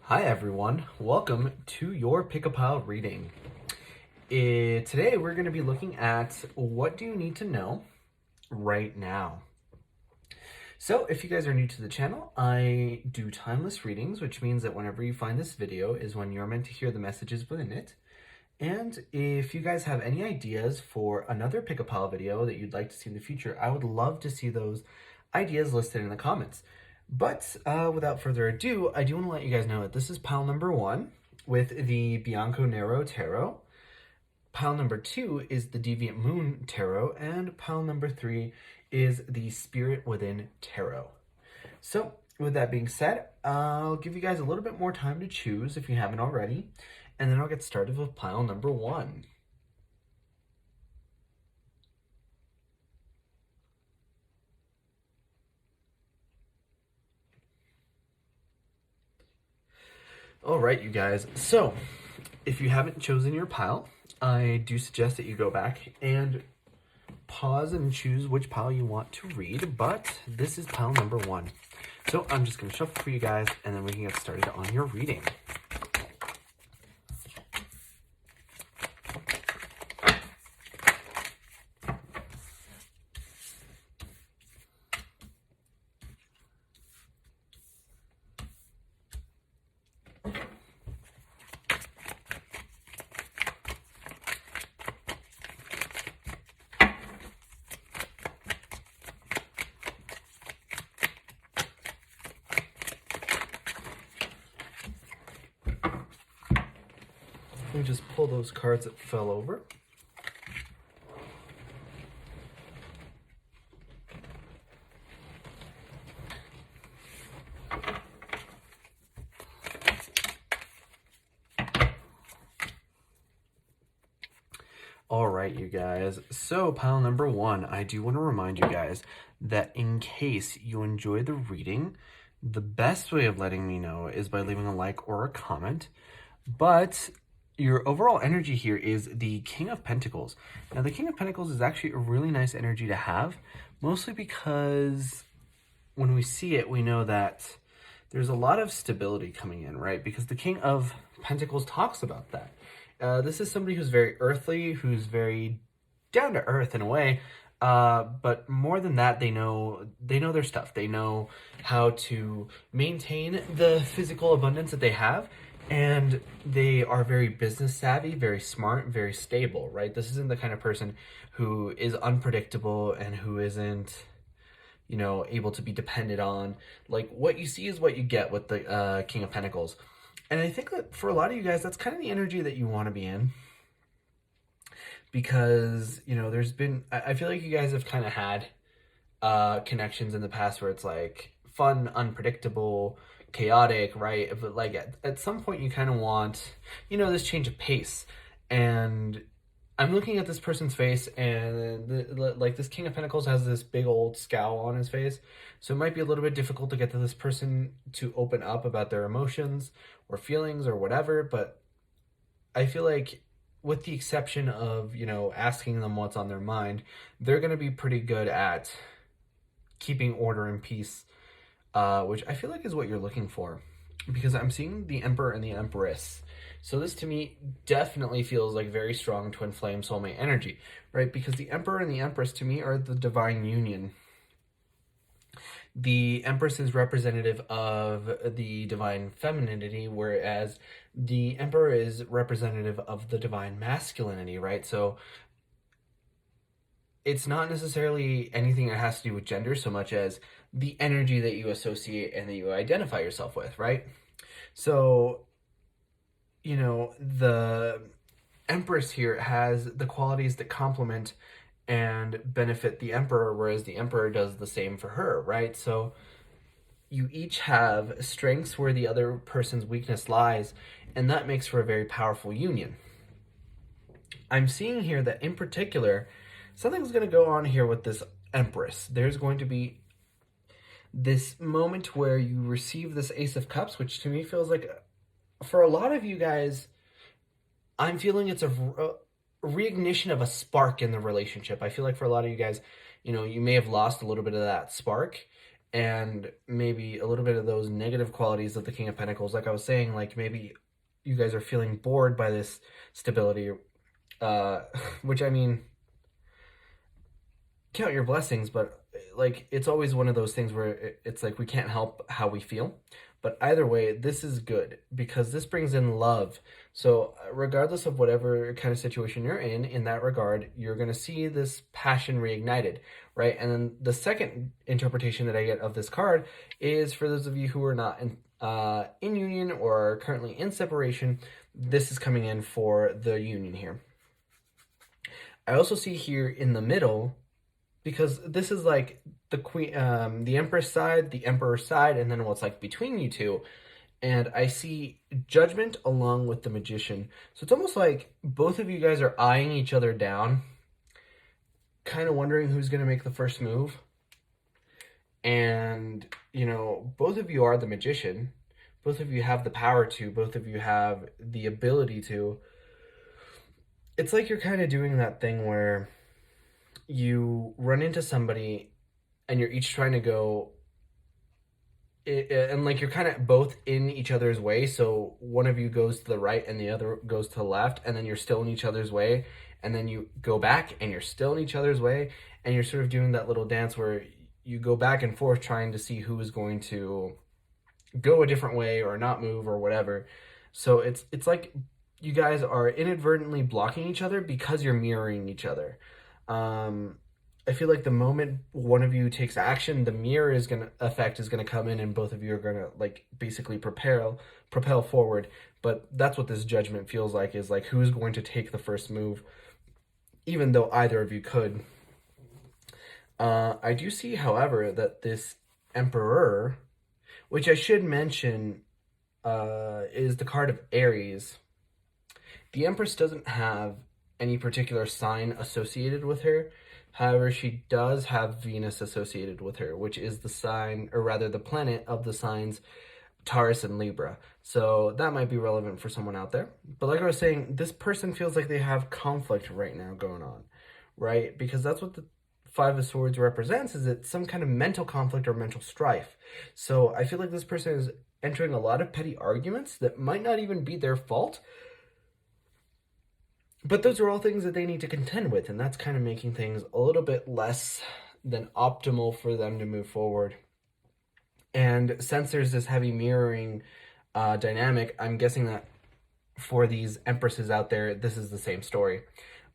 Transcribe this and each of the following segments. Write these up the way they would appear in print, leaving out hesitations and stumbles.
Hi everyone, welcome to your Pick a Pile reading. Today we're going to be looking at what do you need to know right now. So if you guys are new to the channel, I do timeless readings, which means that whenever you find this video is when you're meant to hear the messages within it. And if you guys have any ideas for another Pick a Pile video that you'd like to see in the future, I would love to see those ideas listed in the comments. But without further ado, I do want to let you guys know that this is pile number 1 with the Bianco Nero Tarot. Pile number 2 is the Deviant Moon Tarot, and pile number 3 is the Spirit Within Tarot. So with that being said, I'll give you guys a little bit more time to choose if you haven't already, and then I'll get started with pile number 1. All right, you guys. So if you haven't chosen your pile, I do suggest that you go back and pause and choose which pile you want to read, but this is pile number 1. So I'm just going to shuffle for you guys, and then we can get started on your reading. Let me just pull those cards that fell over. All right, you guys. So pile number 1, I do want to remind you guys that in case you enjoy the reading, the best way of letting me know is by leaving a like or a comment. But your overall energy here is the King of Pentacles. Now, the King of Pentacles is actually a really nice energy to have, mostly because when we see it, we know that there's a lot of stability coming in, right? Because the King of Pentacles talks about that. This is somebody who's very earthly, who's very down to earth in a way, but more than that, they know their stuff. They know how to maintain the physical abundance that they have, and they are very business savvy, very smart, very stable, right? This isn't the kind of person who is unpredictable and who isn't, able to be depended on. Like, what you see is what you get with the King of Pentacles. And I think that for a lot of you guys, that's kind of the energy that you want to be in. Because, I feel like you guys have kind of had connections in the past where it's like fun, unpredictable, chaotic, right? But like at some point you kind of want, this change of pace. And I'm looking at this person's face, and this King of Pentacles has this big old scowl on his face. So it might be a little bit difficult to get to this person to open up about their emotions or feelings or whatever. But I feel like, with the exception of, asking them what's on their mind, they're going to be pretty good at keeping order and peace, which I feel like is what you're looking for, because I'm seeing the Emperor and the Empress. So this to me definitely feels like very strong twin flame soulmate energy, right? Because the Emperor and the Empress to me are the divine union. The Empress is representative of the divine femininity, whereas the Emperor is representative of the divine masculinity, right? So it's not necessarily anything that has to do with gender so much as the energy that you associate and that you identify yourself with, right? So, the Empress here has the qualities that complement and benefit the Emperor, whereas the Emperor does the same for her, right? So you each have strengths where the other person's weakness lies, and that makes for a very powerful union. I'm seeing here that in particular, something's going to go on here with this Empress. There's going to be this moment where you receive this Ace of Cups, which to me feels like, for a lot of you guys, I'm feeling it's a reignition of a spark in the relationship. I feel like for a lot of you guys, you may have lost a little bit of that spark, and maybe a little bit of those negative qualities of the King of Pentacles. Like I was saying, like maybe you guys are feeling bored by this stability, which I mean, count your blessings, but like it's always one of those things where it's like we can't help how we feel. But either way, this is good because this brings in love. So regardless of whatever kind of situation you're in that regard, you're going to see this passion reignited, right? And then the second interpretation that I get of this card is for those of you who are not in union or are currently in separation, this is coming in for the union here. I also see here in the middle, because this is like the queen, the Empress side, the Emperor side, and then what's like between you two. And I see Judgment along with the Magician. So it's almost like both of you guys are eyeing each other down, kind of wondering who's going to make the first move. And, you know, both of you are the Magician. Both of you have the power to. Both of you have the ability to. It's like you're kind of doing that thing where you run into somebody and you're each trying to go and like you're kind of both in each other's way. So one of you goes to the right and the other goes to the left, and then you're still in each other's way, and then you go back and you're still in each other's way, and you're sort of doing that little dance where you go back and forth trying to see who is going to go a different way or not move or whatever. So it's like you guys are inadvertently blocking each other because you're mirroring each other. I feel like the moment one of you takes action, the mirror effect is gonna come in, and both of you are gonna like basically propel forward. But that's what this Judgment feels like, is like who's going to take the first move, even though either of you could. I do see, however, that this Emperor, which I should mention, is the card of Aries. The Empress doesn't have any particular sign associated with her. However, she does have Venus associated with her, which is the sign, or rather the planet of the signs Taurus and Libra. So that might be relevant for someone out there. But like I was saying, this person feels like they have conflict right now going on, right? Because that's what the Five of Swords represents, is it some kind of mental conflict or mental strife. So I feel like this person is entering a lot of petty arguments that might not even be their fault, but those are all things that they need to contend with, and that's kind of making things a little bit less than optimal for them to move forward. And since there's this heavy mirroring dynamic, I'm guessing that for these Empresses out there, this is the same story.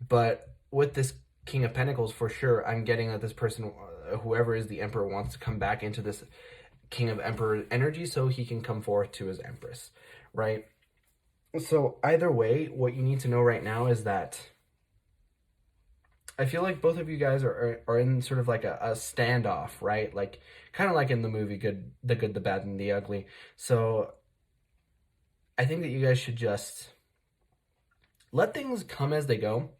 But with this King of Pentacles, for sure, I'm getting that this person, whoever is the Emperor, wants to come back into this King of Emperor energy so he can come forth to his Empress, right? So either way, what you need to know right now is that I feel like both of you guys are in sort of like a standoff, right? Like kind of like in the movie The Good, the Bad, and the Ugly. So I think that you guys should just let things come as they go,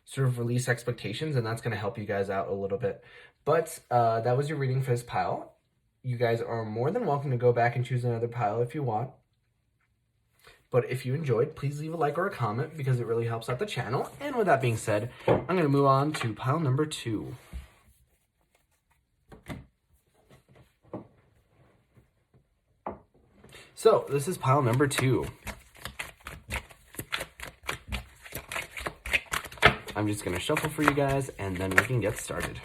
sort of release expectations, and that's going to help you guys out a little bit. But that was your reading for this pile. You guys are more than welcome to go back and choose another pile if you want. But if you enjoyed, please leave a like or a comment because it really helps out the channel. And with that being said, I'm going to move on to pile number 2. So this is pile number 2. I'm just going to shuffle for you guys and then we can get started.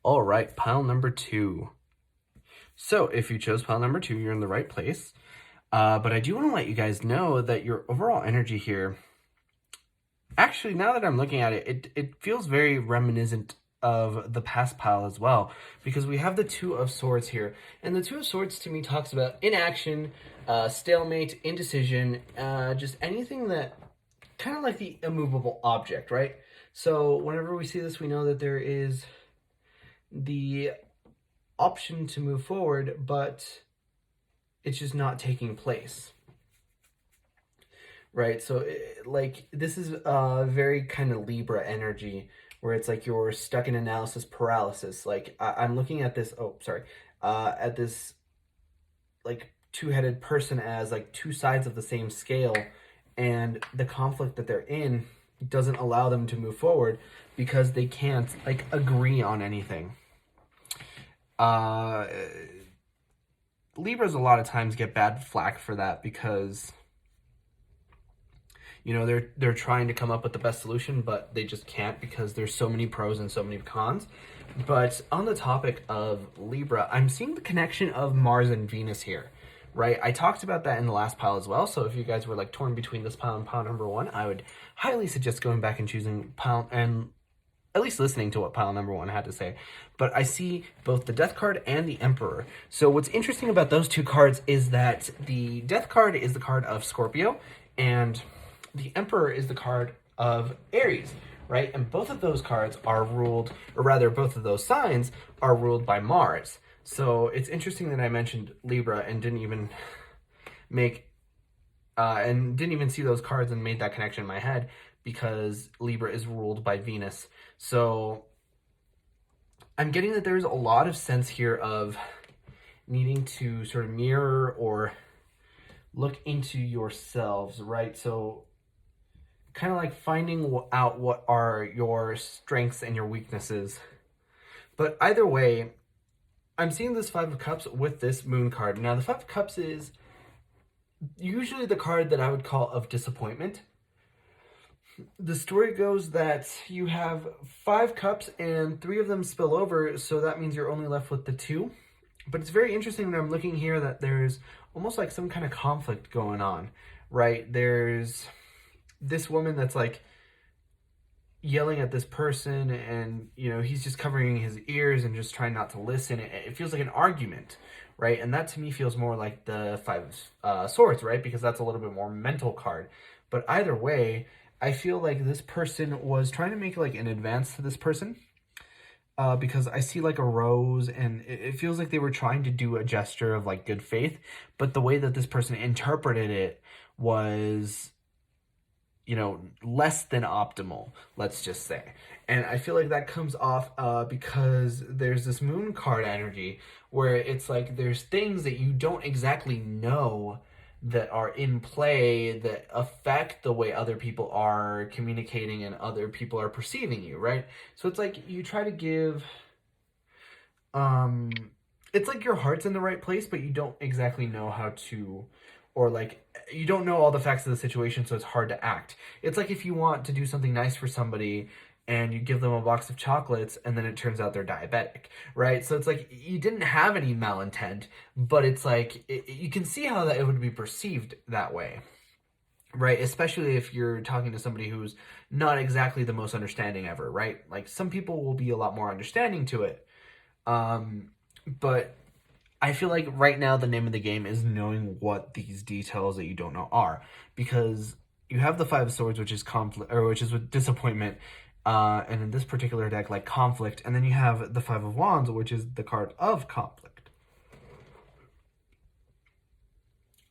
All right, pile number 2. So if you chose pile number 2, you're in the right place. But I do want to let you guys know that your overall energy here, actually, now that I'm looking at it, it feels very reminiscent of the past pile as well, because we have the Two of Swords here, and the Two of Swords to me talks about inaction, stalemate, indecision, just anything that kind of like the immovable object, right? So whenever we see this, we know that there is the option to move forward, but it's just not taking place, right? So like this is a very kind of Libra energy, where it's like you're stuck in analysis paralysis. Like I'm looking at this, at this like two-headed person as like two sides of the same scale, and the conflict that they're in doesn't allow them to move forward because they can't like agree on anything. Libras a lot of times get bad flack for that because, you know, they're trying to come up with the best solution, but they just can't because there's so many pros and so many cons. But on the topic of Libra, I'm seeing the connection of Mars and Venus here, right? I talked about that in the last pile as well. So if you guys were like torn between this pile and pile number one, I would highly suggest going back and choosing pile and at least listening to what pile number one had to say. But I see both the Death card and the Emperor. So what's interesting about those two cards is that the Death card is the card of Scorpio, and the Emperor is the card of Aries, right? And both of those cards are ruled, or rather both of those signs are ruled by Mars. So it's interesting that I mentioned Libra and didn't even see those cards and made that connection in my head, because Libra is ruled by Venus. So I'm getting that there's a lot of sense here of needing to sort of mirror or look into yourselves, right? So kind of like finding out what are your strengths and your weaknesses. But either way, I'm seeing this Five of Cups with this Moon card. Now, the Five of Cups is usually the card that I would call of disappointment. The story goes that you have 5 cups and 3 of them spill over, so that means you're only left with the 2. But it's very interesting that I'm looking here that there's almost like some kind of conflict going on, right? There's this woman that's like yelling at this person, and you know, he's just covering his ears and just trying not to listen. It feels like an argument, right? And that to me feels more like the Five of Swords, right? Because that's a little bit more mental card. But either way, I feel like this person was trying to make like an advance to this person, because I see like a rose, and it feels like they were trying to do a gesture of like good faith, but the way that this person interpreted it was, you know, less than optimal, let's just say. And I feel like that comes off because there's this Moon card energy where it's like there's things that you don't exactly know that are in play that affect the way other people are communicating and other people are perceiving you, right? So it's like you try to give, it's like your heart's in the right place, but you don't exactly know how to, or like you don't know all the facts of the situation, so it's hard to act. It's like if you want to do something nice for somebody and you give them a box of chocolates and then it turns out they're diabetic, right? So it's like you didn't have any malintent, but it's like you can see how that it would be perceived that way, right? Especially if you're talking to somebody who's not exactly the most understanding ever, right? Like some people will be a lot more understanding to it, but I feel like right now the name of the game is knowing what these details that you don't know are, because you have the Five of Swords, which is conflict, or which is with disappointment, and in this particular deck, like conflict, and then you have the Five of Wands, which is the card of conflict.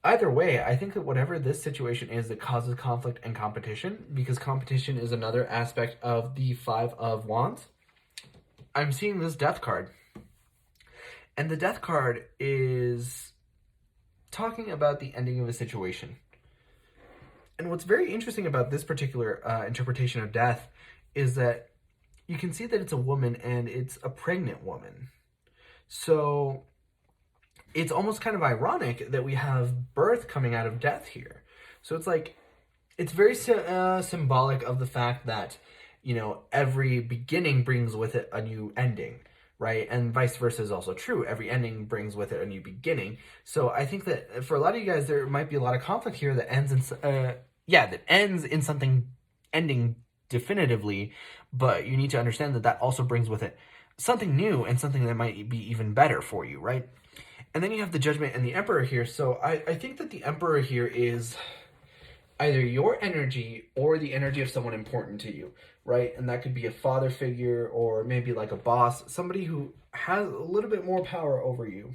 Either way, I think that whatever this situation is that causes conflict and competition, because competition is another aspect of the Five of Wands, I'm seeing this Death card. And the Death card is talking about the ending of a situation. And what's very interesting about this particular interpretation of death is that you can see that it's a woman, and it's a pregnant woman. So it's almost kind of ironic that we have birth coming out of death here. So it's like, it's very symbolic of the fact that, you know, every beginning brings with it a new ending, right? And vice versa is also true. Every ending brings with it a new beginning. So I think that for a lot of you guys, there might be a lot of conflict here that ends in, that ends in something ending definitively, but you need to understand that that also brings with it something new and something that might be even better for you, right? And then you have the Judgment and the Emperor here. So I think that the Emperor here is either your energy or the energy of someone important to you, right? And that could be a father figure or maybe like a boss, somebody who has a little bit more power over you.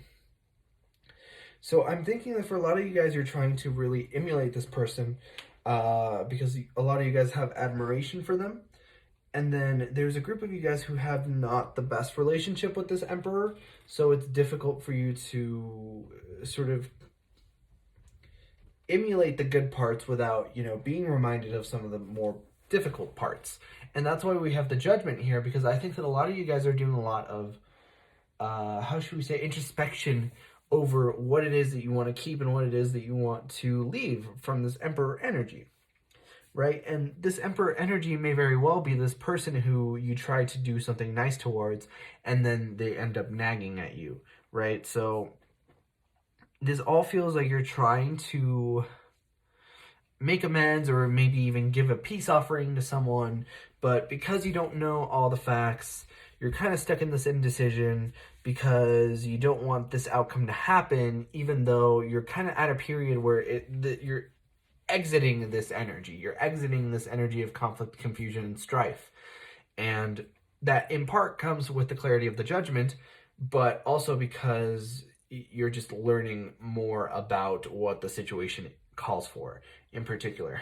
So I'm thinking that for a lot of you guys, you're trying to really emulate this person because a lot of you guys have admiration for them. And then there's a group of you guys who have not the best relationship with this Emperor. So it's difficult for you to sort of emulate the good parts without, being reminded of some of the more difficult parts. And that's why we have the Judgment here, because I think that a lot of you guys are doing a lot of, how should we say, introspection over what it is that you want to keep and what it is that you want to leave from this Emperor energy, right? And this Emperor energy may very well be this person who you try to do something nice towards, and then they end up nagging at you, right? So this all feels like you're trying to make amends or maybe even give a peace offering to someone, but because you don't know all the facts, you're kind of stuck in this indecision because you don't want this outcome to happen, even though you're kind of at a period where you're exiting this energy. You're exiting this energy of conflict, confusion, and strife. And that in part comes with the clarity of the Judgment, but also because you're just learning more about what the situation calls for in particular.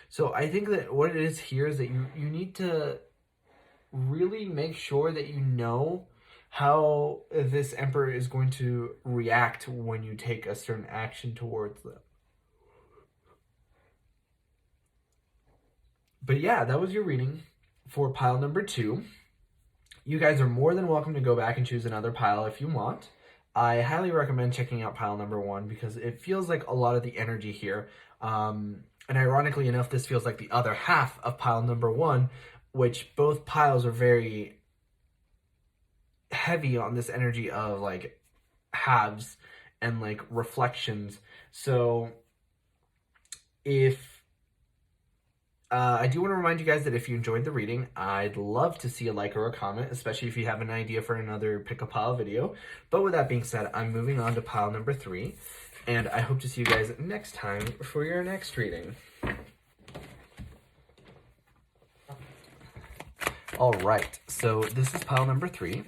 So I think that what it is here is that you need to really make sure that you know how this Emperor is going to react when you take a certain action towards them. But yeah, that was your reading for pile number 2. You guys are more than welcome to go back and choose another pile if you want. I highly recommend checking out pile number 1 because it feels like a lot of the energy here. And ironically enough, this feels like the other half of pile number 1, which both piles are very heavy on this energy of like halves and like reflections. So if I do want to remind you guys that if you enjoyed the reading, I'd love to see a like or a comment, especially if you have an idea for another pick a pile video. But with that being said, I'm moving on to pile number 3, and I hope to see you guys next time for your next reading. All right, so this is pile number 3.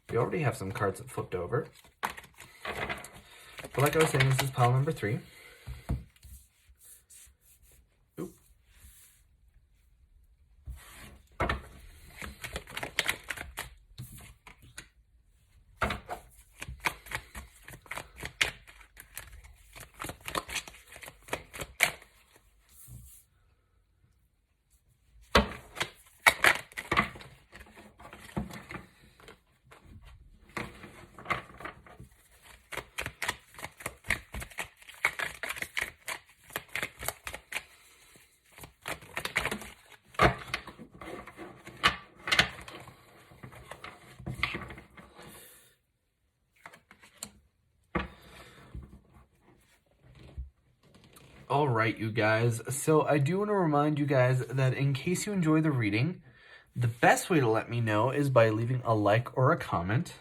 We already have some cards that flipped over. But like I was saying, this is pile number 3. All right, you guys. So I do want to remind you guys that in case you enjoy the reading, the best way to let me know is by leaving a like or a comment.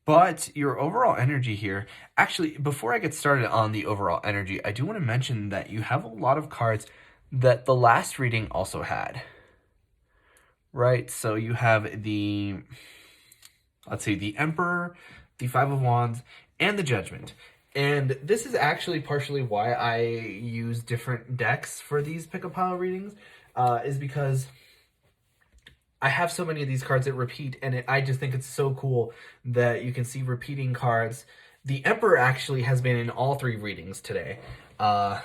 But your overall energy here, actually, before I get started on the overall energy, I do want to mention that you have a lot of cards that the last reading also had. Right? So you have the, let's see, the Emperor, the Five of Wands, and the Judgment. And this is actually partially why I use different decks for these pick-a-pile readings, is because I have so many of these cards that repeat, and I just think it's so cool that you can see repeating cards. The Emperor actually has been in all 3 readings today, from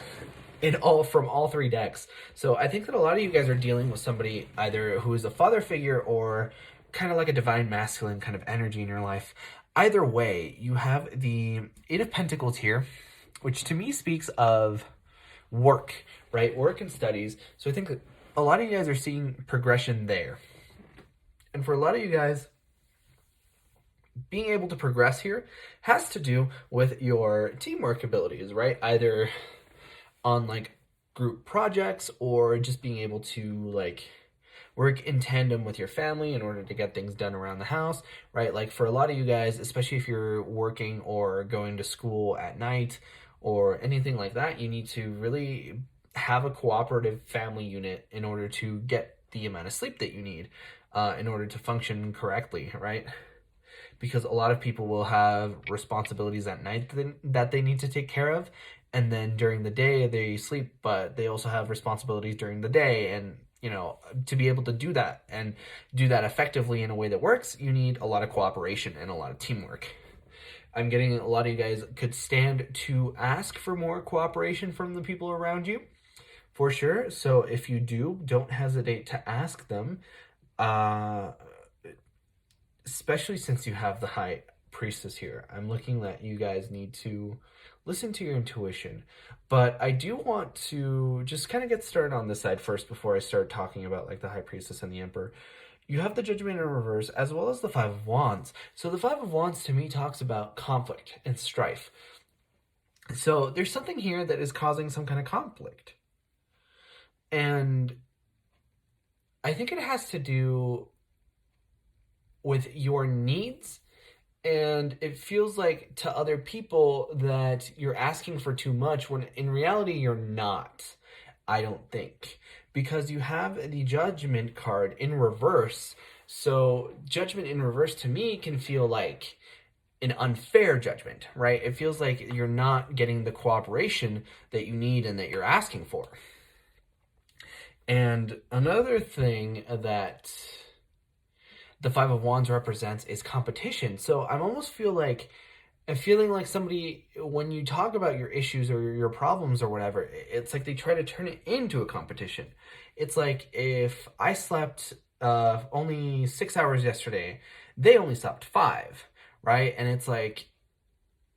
all 3 decks. So I think that a lot of you guys are dealing with somebody either who is a father figure or kind of like a divine masculine kind of energy in your life. Either way, you have the 8 of Pentacles here, which to me speaks of work, right? Work and studies. So I think that a lot of you guys are seeing progression there. And for a lot of you guys, being able to progress here has to do with your teamwork abilities, right? Either on like group projects, or just being able to like work in tandem with your family in order to get things done around the house, right? Like for a lot of you guys, especially if you're working or going to school at night or anything like that, you need to really have a cooperative family unit in order to get the amount of sleep that you need in order to function correctly, right? Because a lot of people will have responsibilities at night that they need to take care of, and then during the day they sleep, but they also have responsibilities during the day. And to be able to do that and do that effectively in a way that works, you need a lot of cooperation and a lot of teamwork. I'm getting a lot of you guys could stand to ask for more cooperation from the people around you, for sure. So if you do, don't hesitate to ask them. uh Especially since you have the high priestess here, I'm looking that you guys need to listen to your intuition. But I do want to just kind of get started on this side first before I start talking about like the high priestess and the emperor. You have the judgment in reverse as well as the five of wands. So the five of wands to me talks about conflict and strife. So there's something here that is causing some kind of conflict. And I think it has to do with your needs, and it feels like to other people that you're asking for too much when in reality you're not. I don't think, because you have the judgment card in reverse. So judgment in reverse to me can feel like an unfair judgment, right? It feels like you're not getting the cooperation that you need and that you're asking for. And another thing that the five of wands represents is competition. So I almost feel like I'm feeling like somebody, when you talk about your issues or your problems or whatever, it's like they try to turn it into a competition. It's like if I slept only 6 hours yesterday, they only slept 5, right? And it's like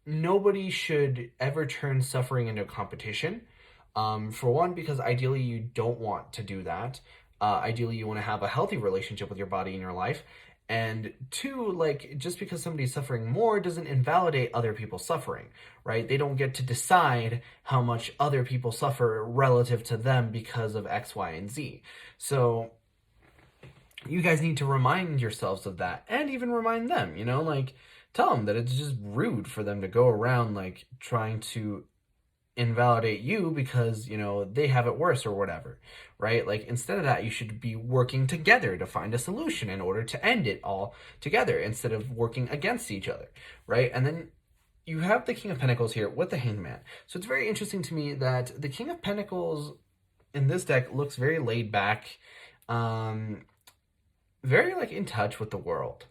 nobody should ever turn suffering into a competition. For one, because ideally you don't want to do that. Ideally, you want to have a healthy relationship with your body and your life. And two, like, just because somebody's suffering more doesn't invalidate other people's suffering, right? They don't get to decide how much other people suffer relative to them because of X, Y, and Z. So you guys need to remind yourselves of that, and even remind them, like tell them that it's just rude for them to go around like trying to invalidate you because they have it worse or whatever, right? Like instead of that, you should be working together to find a solution in order to end it all together instead of working against each other, right? And then you have the King of Pentacles here with the Hanged Man. So it's very interesting to me that the King of Pentacles in this deck looks very laid back, very like in touch with the world.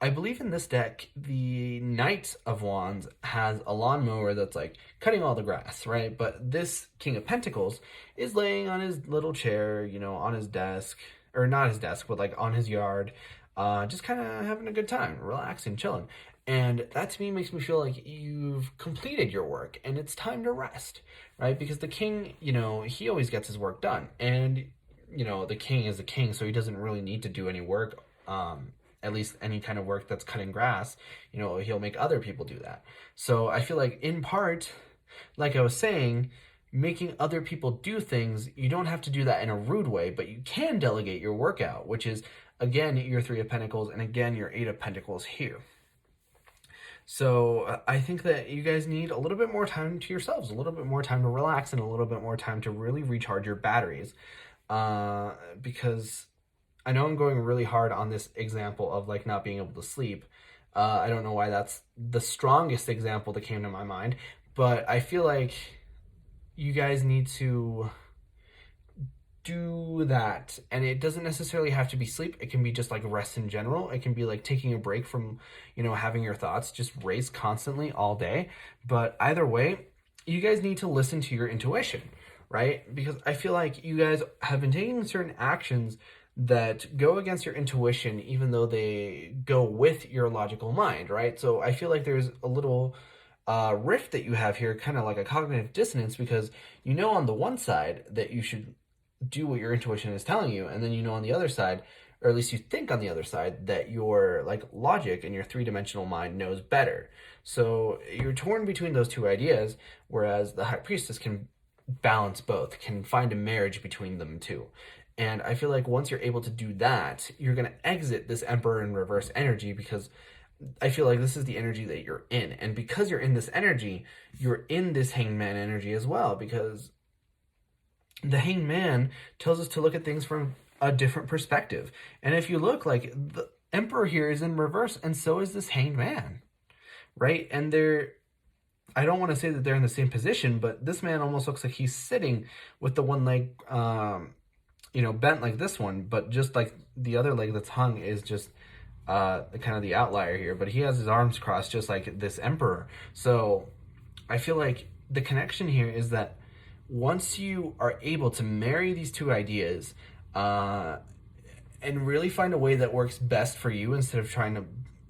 I believe in this deck, the Knight of Wands has a lawnmower that's like cutting all the grass, right? But this King of Pentacles is laying on his little chair, on his desk, or not his desk, but like on his yard, just kind of having a good time, relaxing, chilling. And that to me makes me feel like you've completed your work and it's time to rest, right? Because the king, he always gets his work done. And, the king is the king, so he doesn't really need to do any work. At least any kind of work that's cutting grass, he'll make other people do that. So I feel like in part, like I was saying, making other people do things, you don't have to do that in a rude way, but you can delegate your work out, which is, again, your Three of Pentacles and again, your Eight of Pentacles here. So I think that you guys need a little bit more time to yourselves, a little bit more time to relax, and a little bit more time to really recharge your batteries. Because I know I'm going really hard on this example of like not being able to sleep. I don't know why that's the strongest example that came to my mind, but I feel like you guys need to do that. And it doesn't necessarily have to be sleep. It can be just like rest in general. It can be like taking a break from, having your thoughts just race constantly all day. But either way, you guys need to listen to your intuition, right? Because I feel like you guys have been taking certain actions that go against your intuition, even though they go with your logical mind, right? So I feel like there's a little rift that you have here, kind of like a cognitive dissonance, because on the one side that you should do what your intuition is telling you, and then on the other side, or at least you think on the other side, that your like logic and your three-dimensional mind knows better. So you're torn between those two ideas, whereas the High Priestess can balance both, can find a marriage between them two. And I feel like once you're able to do that, you're going to exit this Emperor in reverse energy, because I feel like this is the energy that you're in. And because you're in this energy, you're in this Hangman energy as well, because the Hangman tells us to look at things from a different perspective. And if you look, like, the Emperor here is in reverse, and so is this Hanged Man, right? And I don't want to say that they're in the same position, but this man almost looks like he's sitting with the one leg, bent like this one, but just like the other leg that's hung is just kind of the outlier here. But he has his arms crossed just like this Emperor. So I feel like the connection here is that once you are able to marry these two ideas, and really find a way that works best for you, instead of trying to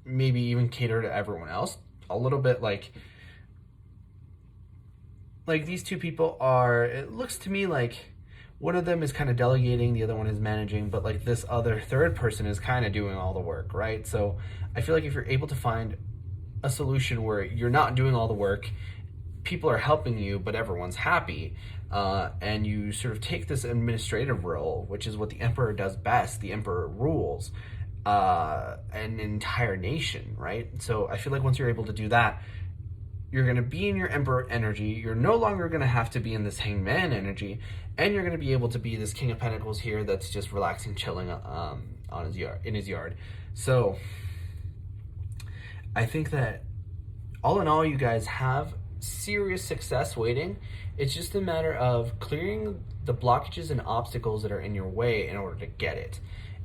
maybe even cater to everyone else, a little bit like these two people are, it looks to me like one of them is kind of delegating, the other one is managing, but like this other third person is kind of doing all the work, right? So I feel like if you're able to find a solution where you're not doing all the work, people are helping you, but everyone's happy, and you sort of take this administrative role, which is what the Emperor does best. The Emperor rules an entire nation, right? So I feel like once you're able to do that, you're going to be in your Emperor energy. You're no longer going to have to be in this Hangman energy, and you're going to be able to be this King of Pentacles here that's just relaxing, chilling on his yard, in his yard. So I think that all in all, you guys have serious success waiting. It's just a matter of clearing the blockages and obstacles that are in your way in order to get it.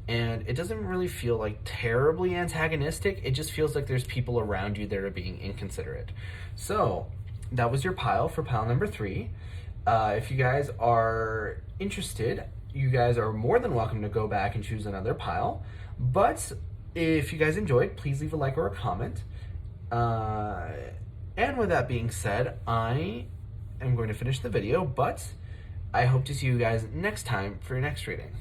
And it doesn't really feel like terribly antagonistic. It just feels like there's people around you that are being inconsiderate. So that was your pile for pile number 3. If you guys are interested, you guys are more than welcome to go back and choose another pile. But if you guys enjoyed, please leave a like or a comment. And with that being said, I am going to finish the video, but I hope to see you guys next time for your next reading.